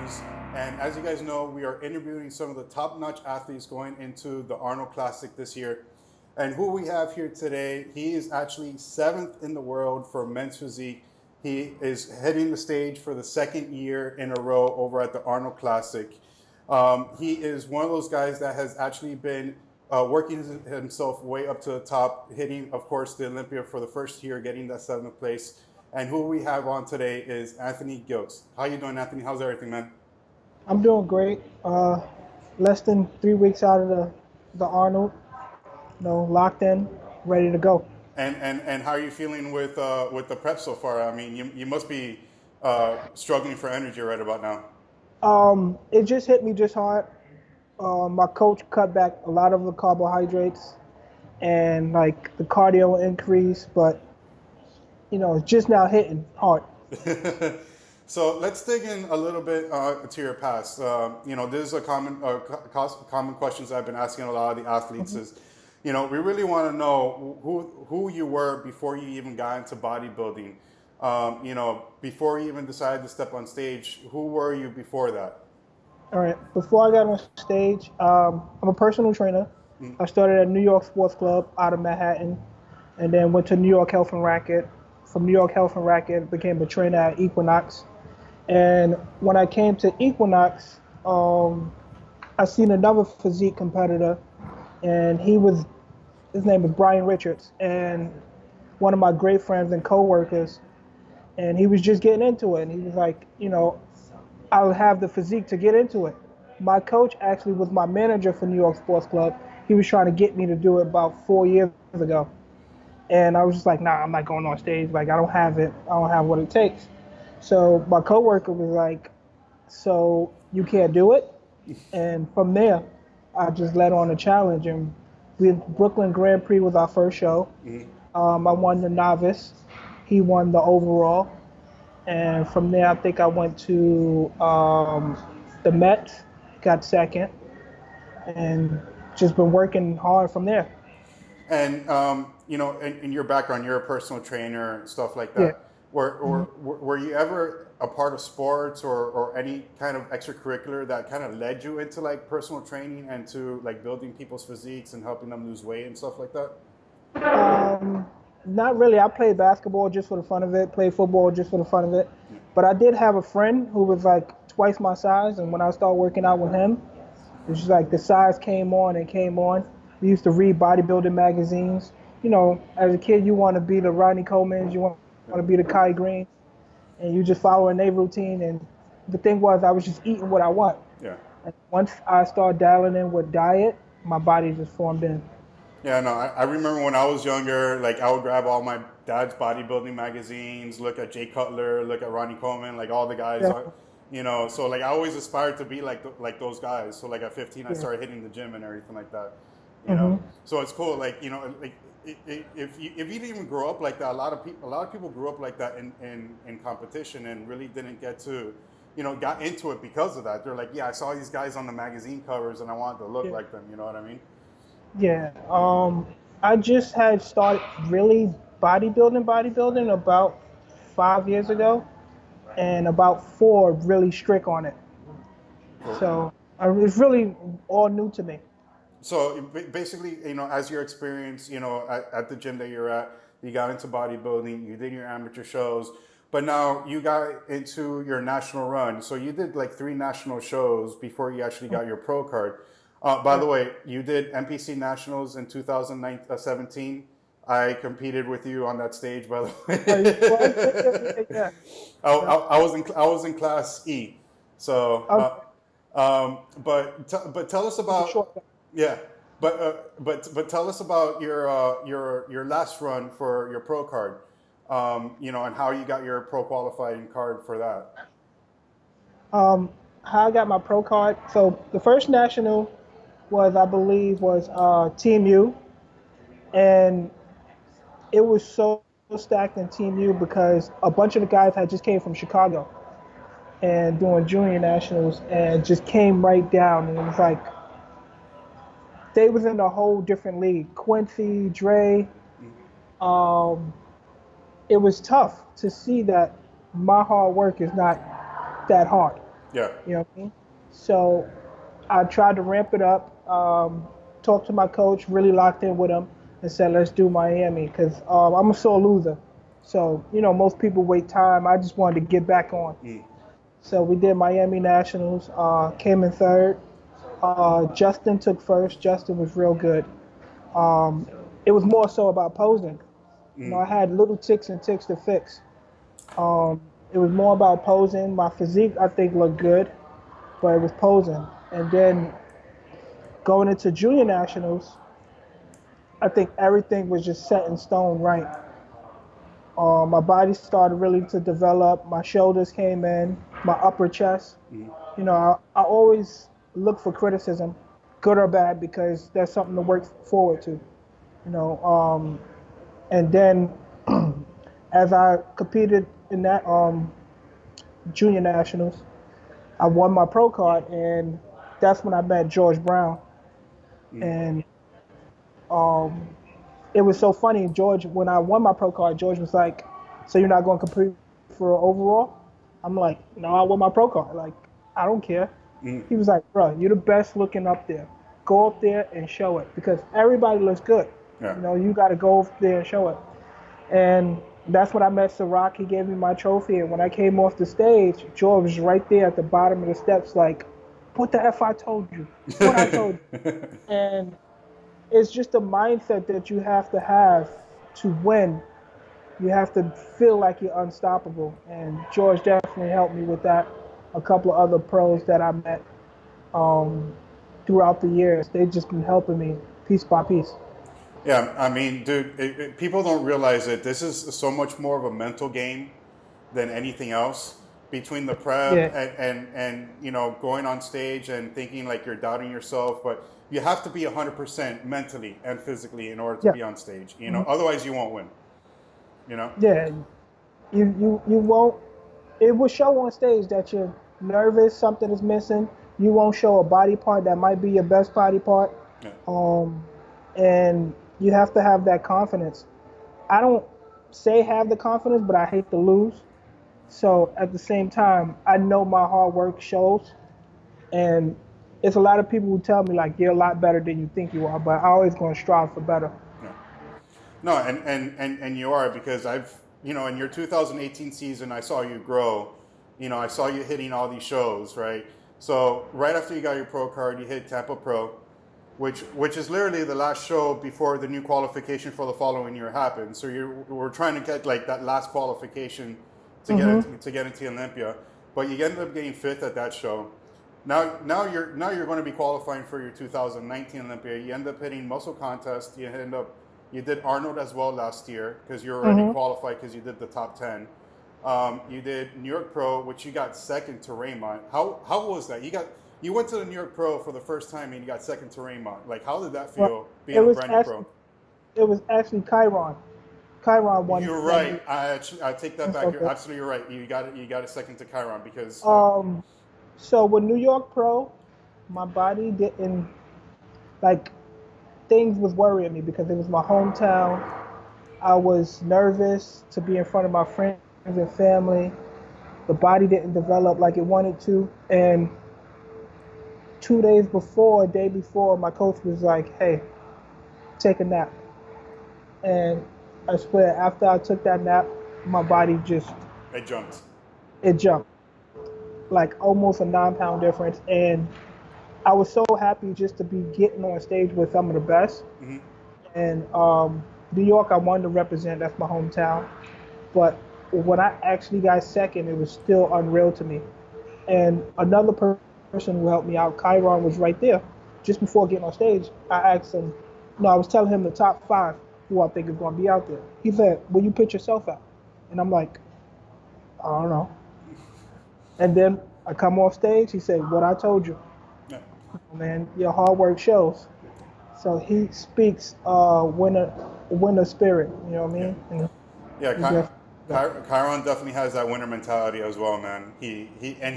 series. And as you guys know, we are interviewing some of the top-notch athletes going into the Arnold Classic this year. And who we have here today, he is actually seventh in the world for men's physique. He is heading the stage for the second year in a row over at the Arnold Classic. He is one of those guys that has actually been working himself way up to the top, hitting, of course, the Olympia for the first year, getting that seventh place. And who we have on today is Anthony Gilkes. How you doing, Anthony? How's everything, man? I'm doing great. Less than 3 weeks out of the Arnold, locked in, ready to go. And how are you feeling with the prep so far? I mean, you must be struggling for energy right about now. It just hit me just hard. My coach cut back a lot of the carbohydrates and like the cardio increase, but it's just now hitting hard. So let's dig in a little bit to your past. This is a common questions I've been asking a lot of the athletes is, we really want to know who you were before you even got into bodybuilding. Before you even decided to step on stage, who were you before that? All right. Before I got on stage, I'm a personal trainer. I started at New York Sports Club out of Manhattan, and then went to New York Health and Racket. From New York Health and Racket, became a trainer at Equinox. And when I came to Equinox, I seen another physique competitor, and his name is Brian Richards, and one of my great friends and coworkers. And he was just getting into it, and he was like, I'll have the physique to get into it. My coach actually was my manager for New York Sports Club. He was trying to get me to do it about 4 years ago. And I was just like, nah, I'm not going on stage. Like, I don't have it. I don't have what it takes. So my coworker was like, so you can't do it? And from there, I just led on a challenge. And Brooklyn Grand Prix was our first show. I won the novice. He won the overall. And from there, I think I went to the Mets, got second, and just been working hard from there. And in your background, you're a personal trainer and stuff like that. Yeah. Were you ever a part of sports or any kind of extracurricular that kind of led you into like personal training and to like building people's physiques and helping them lose weight and stuff like that? Not really. I played basketball just for the fun of it, played football just for the fun of it. But I did have a friend who was like twice my size, and when I started working out with him, it was just like the size came on and came on. We used to read bodybuilding magazines. As a kid, you want to be the Rodney Colemans, you want to be the Kai Greens, and you just following their routine. And the thing was, I was just eating what I want. Yeah. And once I started dialing in with diet, my body just formed in. Yeah, no, I remember when I was younger, like I would grab all my dad's bodybuilding magazines, look at Jay Cutler, look at Ronnie Coleman, like all the guys, Yeah. So like I always aspired to be like those guys. So like at 15, I started hitting the gym and everything like that. So it's cool. Like like if you didn't even grow up like that, a lot of people grew up like that in competition and really didn't get to, got into it because of that. They're like, yeah, I saw these guys on the magazine covers and I wanted to look like them. You know what I mean? Yeah. I just had started really bodybuilding about 5 years ago, and about 4 really strict on it. Cool. So it's really all new to me. So basically, as your experience, at the gym that you're at, you got into bodybuilding, you did your amateur shows, but now you got into your national run. So you did like 3 national shows before you actually got your pro card. By the way, you did NPC Nationals in 2017. I competed with you on that stage, by the way. Yeah. I was in class E. So, but tell us about but tell us about your last run for your pro card, and how you got your pro qualifying card for that. How I got my pro card. So the first national was, I believe, Team U, and it was so stacked in Team U because a bunch of the guys had just came from Chicago and doing junior nationals and just came right down, and it was like they was in a whole different league. Quincy, Dre, it was tough to see that my hard work is not that hard. Yeah. You know what I mean? So I tried to ramp it up. Talked to my coach, really locked in with him, and said, "Let's do Miami," because I'm a sore loser. So most people wait time. I just wanted to get back on. Mm. So we did Miami Nationals. Came in third. Justin took first. Justin was real good. Um, it was more so about posing. Mm. I had little ticks and ticks to fix. Um, it was more about posing. My physique, I think, looked good, but it was posing. And then going into junior nationals, I think everything was just set in stone right. My body started really to develop. My shoulders came in, my upper chest. Mm. I always look for criticism, good or bad, because that's something to work forward to. You know, and then as I competed in that junior nationals, I won my pro card, and that's when I met George Brown. Mm. And um, it was so funny. George, when I won my pro card, George was like, "So you're not going to compete for overall?" I'm like, "No, I won my pro card. Like, I don't care." Mm. He was like, "Bro, you're the best looking up there. Go up there and show it because everybody looks good. Yeah. You got to go up there and show it." And that's when I met Ciroc. He gave me my trophy, and when I came off the stage, George was right there at the bottom of the steps, like, "What the f I told you? What I told you?" And it's just a mindset that you have to win. You have to feel like you're unstoppable. And George definitely helped me with that. A couple of other pros that I met um, throughout the years, they've just been helping me piece by piece. Yeah, I mean, dude, people don't realize that this is so much more of a mental game than anything else. Between the prep Yeah, and going on stage and thinking like you're doubting yourself, but you have to be 100% mentally and physically in order to yeah, be on stage. mhm, Otherwise you won't win. You know? yeah. You won't. It will show on stage that you're nervous, something is missing. You won't show a body part that might be your best body part. Yeah. Um, and you have to have that confidence. I don't say have the confidence, but I hate to lose. So at the same time, I know my hard work shows, and it's a lot of people who tell me like you're a lot better than you think you are, but I always gonna strive for better. Yeah. No, and you are because in your 2018 season, I saw you grow. I saw you hitting all these shows, right? So right after you got your pro card, you hit Tampa Pro, which is literally the last show before the new qualification for the following year happened. So we're trying to get like that last qualification to get into Olympia, but you ended up getting fifth at that show. Now you're going to be qualifying for your 2019 Olympia. You end up hitting muscle contest. You did Arnold as well last year because you're already qualified because you did the top 10. You did New York Pro, which you got second to Raymond. How was that? You went to the New York Pro for the first time and you got second to Raymond. Like, how did that Well, feel it being a was brand new actually pro? it was actually Chiron. Chiron won. You're won right. I take that It's back. You're okay. absolutely right. You got a second to Chiron because So with New York Pro, my body didn't like things was worrying me because it was my hometown. I was nervous to be in front of my friends and family. The body didn't develop like it wanted to. And 2 days before, a day before, my coach was like, "Hey, take a nap." And I swear, after I took that nap, my body just it jumped. it jumped like almost a 9 pound difference. And I was so happy just to be getting on stage with some of the best. Hmm. And New York, I wanted to represent. That's my hometown. But when I actually got second, it was still unreal to me. And another person who helped me out, Chiron, was right there. Just before getting on stage, I asked him, no, I was telling him the top 5 who I think is going to be out there. He said, "Will you pitch yourself out?" And I'm like, "I don't know." And then I come off stage, he said, "What I told you, Yeah. man, your hard work shows." So he speaks winner spirit, you know what I Yeah. mean? And Yeah. he definitely, Chiron definitely has that winner mentality as well, man. He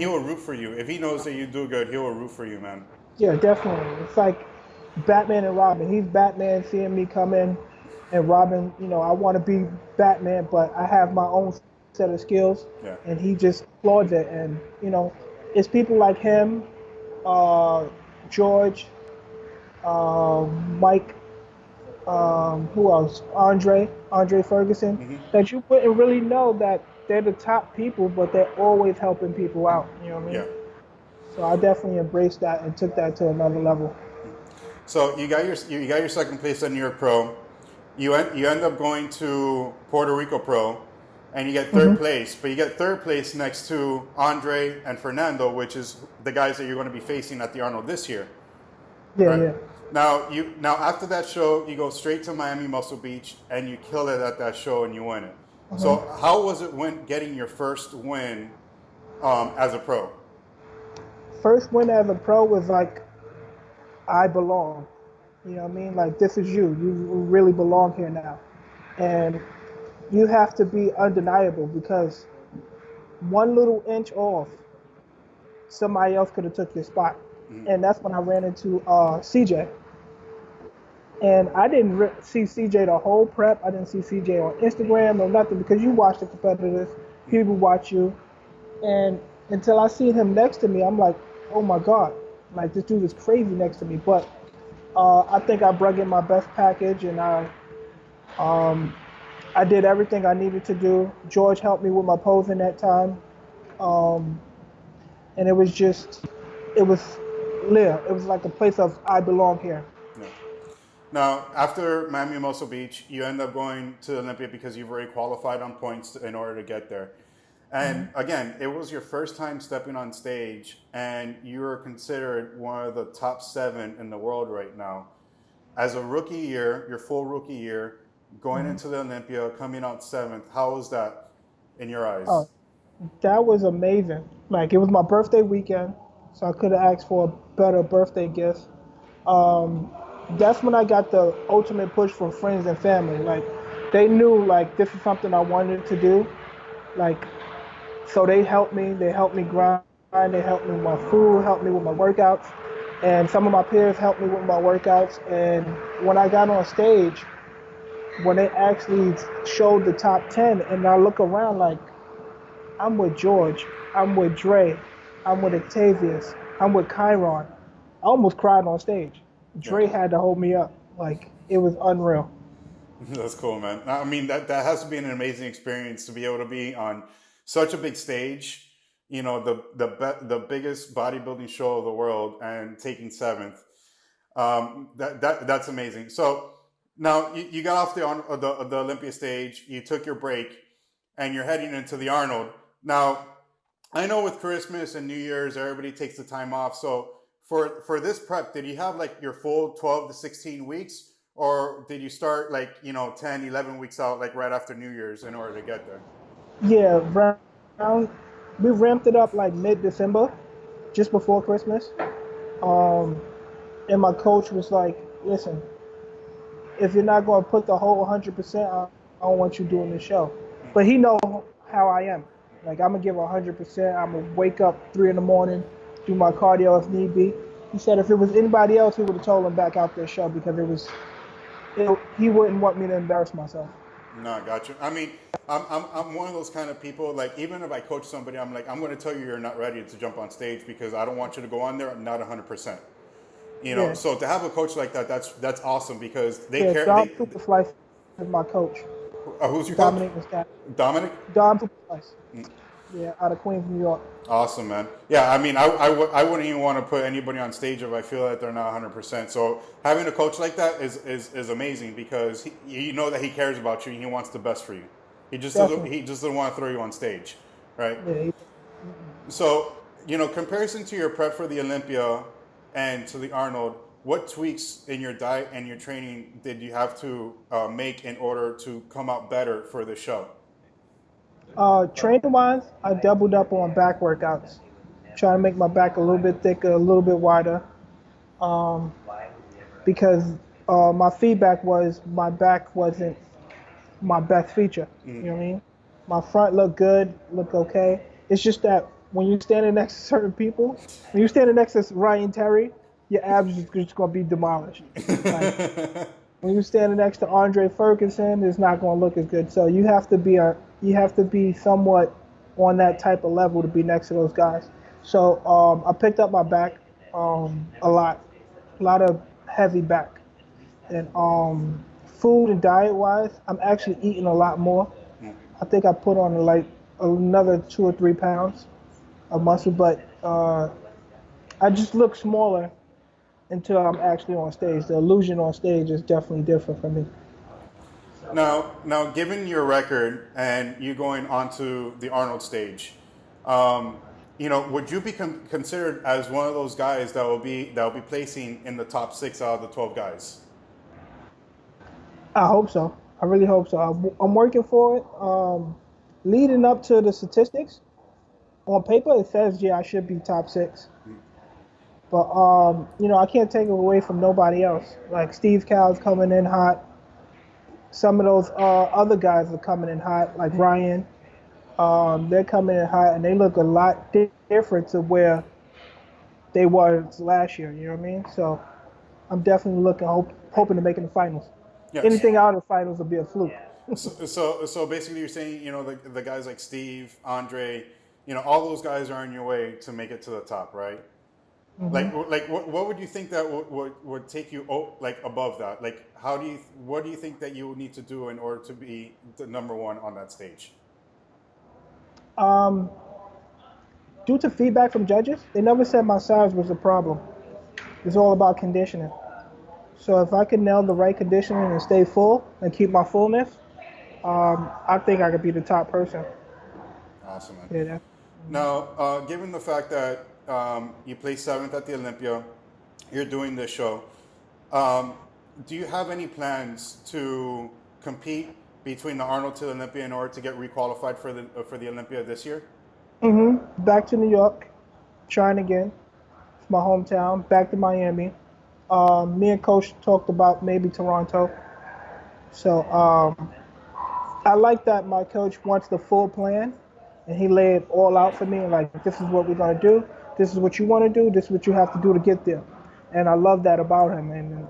will root for you if he knows that you do good. He will root for you, man. yeah, definitely. It's like Batman and Robin. He's Batman seeing me come in, and Robin, I want to be Batman, but I have my own set of skills, Yeah. and he just applauds it. And it's people like him, uh, George, Mike, who else? Andre Ferguson. Hmm. That you wouldn't really know that they're the top people, but they're always helping people out. You know what I mean? Yeah. So I definitely embraced that and took that to another level. So you got your second place at New York Pro. You end up going to Puerto Rico Pro, and you get third Hmm. place. But you get third place next to Andre and Fernando, which is the guys that you're going to be facing at the Arnold this year, Yeah, right? yeah. Now after that show, you go straight to Miami Muscle Beach, and you kill it at that show, and you win it. Hmm. So how was it when getting your first win as a pro? First win as a pro was like I belong. You know what I mean? Like this is you. You really belong here now, and you have to be undeniable because one little inch off, somebody else could have took your spot. Mhm. And that's when I ran into CJ. And I didn't see CJ the whole prep. I didn't see CJ on Instagram or nothing because you watch the competitors, people watch you. And until I seen him next to me, I'm like, oh my God, like this dude is crazy next to me. But I think I brought in my best package and um, I did everything I needed to do. George helped me with my posing that time. Um, and it was just, it was Leah. It was like a place of I belong here. Yeah. Now, after Miami Muscle Beach, you end up going to Olympia because you've already qualified on points in order to get there. And Hmm. again, it was your first time stepping on stage, and you were considered one of the top 7 in the world right now. As a rookie year, your full rookie year, going Hmm. into the Olympia, coming out 7th, how was that in your eyes? Oh, that was amazing. Like it was my birthday weekend, so I could have asked for a better birthday gift. Um, that's when I got the ultimate push from friends and family. Like they knew like this is something I wanted to do. Like so they helped me. They helped me grind. They helped me with my food. Helped me with my workouts. And some of my peers helped me with my workouts. And when I got on stage, when they actually showed the top 10, and I look around like I'm with George, I'm with Dre, I'm with Octavius, I'm with Chiron. I almost cried on stage. Yeah. Dre had to hold me up. Like it was unreal. That's cool, man. I mean, that has to be an amazing experience to be able to be on such a big stage, the biggest bodybuilding show of the world, and taking 7th. That's amazing. So now you got off the Olympia stage, you took your break, and you're heading into the Arnold. Now, I know with Christmas and New Year's, everybody takes the time off. So for this prep, did you have like your full 12 to 16 weeks? Or did you start like, 10, 11 weeks out, like right after New Year's in order to get there? Yeah, round, we ramped it up like mid-December, just before Christmas. Um, and my coach was like, "Listen, if you're not going to put the whole 100%, I don't want you doing the show." Mm. But he know how I am. Like I'm gonna give 100%. I'm gonna wake up 3 in the morning, do my cardio if need be. He said if it was anybody else, he would have told him back out there show because he wouldn't want me to embarrass myself. No, I got you. I mean, I'm one of those kind of people, like, even if I coach somebody, I'm like, I'm going to tell you you're not ready to jump on stage because I don't want you to go on there not 100%. Yeah, So to have a coach like that, that's awesome because they yeah. care. Dom Superslice is my coach. Who's your coach? Dominic Muscat. Dominic? Dom Superslice. Yeah, out of Queens, New York. Awesome, man. Yeah, I mean, I wouldn't even want to put anybody on stage if I feel that they're not 100%. So having a coach like that is amazing because you know that he cares about you and he wants the best for you. Definitely. He just doesn't want to throw you on stage, right? Yeah. So, comparison to your prep for the Olympia and to the Arnold, what tweaks in your diet and your training did you have to make in order to come out better for the show? Training wise, I doubled up on back workouts, trying to make my back a little bit thicker, a little bit wider, um, because my feedback was my back wasn't my best feature. You know what I mean? My front looked good, looked okay. It's just that when you're standing next to certain people, when you're standing next to Ryan Terry, your abs is just gonna be demolished. Like when you're standing next to Andre Ferguson, it's not gonna look as good. So you have to be somewhat on that type of level to be next to those guys. So I picked up my back a lot of heavy back, and food and diet wise, I'm actually eating a lot more. Mm. I think I put on like another 2 or 3 pounds of muscle, but I just look smaller until I'm actually on stage. The illusion on stage is definitely different for me. Now, given your record and you going onto the Arnold stage, would you be considered as one of those guys that will be placing in the top 6 out of the 12 guys? I hope so. I really hope so. I'm working for it. Leading up to the statistics, on paper it says yeah I should be top 6, but I can't take it away from nobody else. Like Steve Cow's coming in hot. Some of those other guys are coming in hot, like Ryan. They're coming in hot, and they look a lot different to where they was last year. You know what I mean? So I'm definitely hoping to make it in the finals. Yes. Anything out of the finals will be a fluke. So basically, you're saying the guys like Steve, Andre, all those guys are on your way to make it to the top, right? Like what would you think that would take you like above that? Like what do you think that you would need to do in order to be the number one on that stage? Um, Due to feedback from judges, they never said my size was a problem. It's all about conditioning. So if I can nail the right conditioning and stay full and keep my fullness, I think I could be the top person. Awesome, man. Yeah. Now, given the fact that you placed 7th at the Olympia, you're doing this show. Do you have any plans to compete between the Arnold to the Olympia in order to get requalified for the Olympia this year? Back to New York, trying again. It's my hometown. Back to Miami. Me and Coach talked about maybe Toronto. So I like that my coach wants the full plan, and he laid it all out for me. Like, this is what we're gonna do. This is what you want to do. This is what you have to do to get there. And I love that about him. And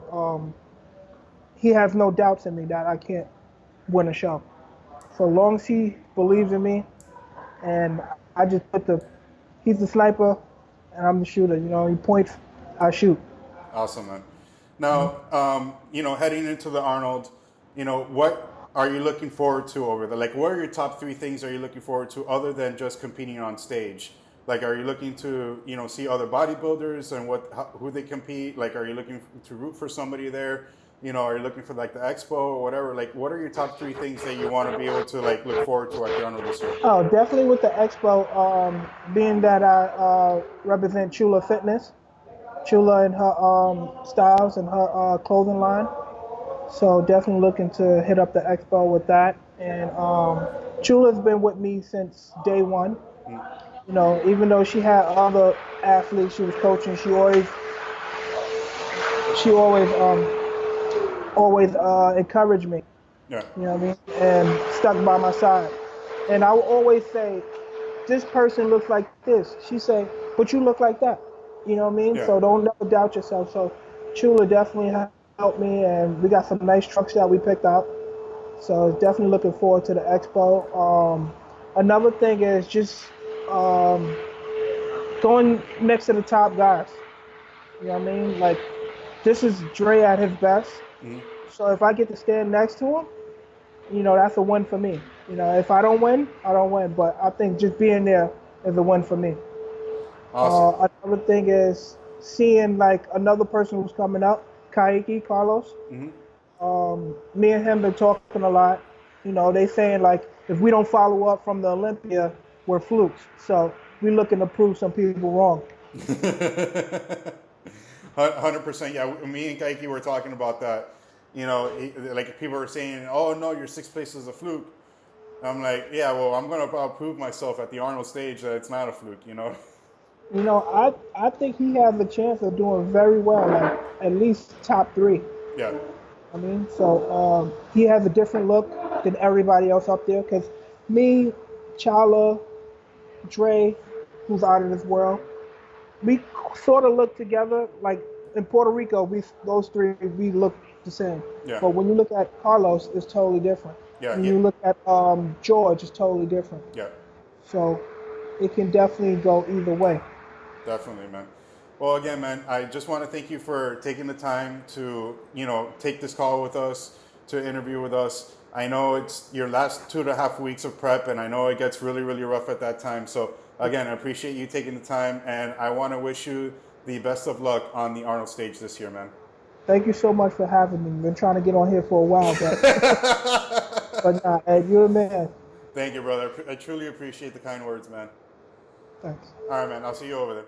he has no doubts in me that I can't win a show. So long as he believes in me, and I just he's the sniper, and I'm the shooter. He points, I shoot. Awesome, man. Now, heading into the Arnold, what are you looking forward to over there? Like, what are your top 3 things are you looking forward to other than just competing on stage? Like, are you looking to, see other bodybuilders and who they compete? Like, are you looking to root for somebody there? Are you looking for like the expo or whatever? Like, what are your top 3 things that you want to be able to like look forward to at the Arnold this year? Oh, definitely with the expo. Being that I represent Chula Fitness, Chula and her styles and her clothing line. So definitely looking to hit up the expo with that. And Chula's been with me since day one. Even though she had other athletes she was coaching, she always encouraged me. Yeah. You know what I mean? And stuck by my side. And I would always say, this person looks like this. She say, but you look like that. You know what I mean? Yeah. So don't never doubt yourself. So Chula definitely helped me, and we got some nice trucks that we picked out. So definitely looking forward to the expo. Another thing is just going next to the top guys. You know what I mean? Like, this is Dre at his best. Mm-hmm. So if I get to stand next to him, that's a win for me. If I don't win, I don't win. But I think just being there is a win for me. Awesome. Another thing is seeing like another person who's coming up, Carlos. Mm-hmm. Me and him been talking a lot. They saying like if we don't follow up from the Olympia, we're flukes. So we looking to prove some people wrong. 100%. Yeah, me and Kaiki were talking about that. Like people were saying, "Oh no, your 6th place is a fluke." I'm like, yeah, well, I'm gonna prove myself at the Arnold stage that it's not a fluke. I think he has a chance of doing very well, like at least top 3. Yeah. So he has a different look than everybody else up there. Cause me, Chala, Dre, who's out of this world, we sort of look together. Like in Puerto Rico, those 3 we look the same. Yeah. But when you look at Carlos, it's totally different. Yeah. When you look at George, it's totally different. Yeah. So it can definitely go either way. Definitely, man. Well, again, man, I just want to thank you for taking the time to, take this call with us, to interview with us. I know it's your last 2.5 weeks of prep, and I know it gets really, really rough at that time. So, again, I appreciate you taking the time, and I want to wish you the best of luck on the Arnold stage this year, man. Thank you so much for having me. Been trying to get on here for a while, but nah, Ed, you're the man. Thank you, brother. I truly appreciate the kind words, man. Thanks. All right, man. I'll see you over there.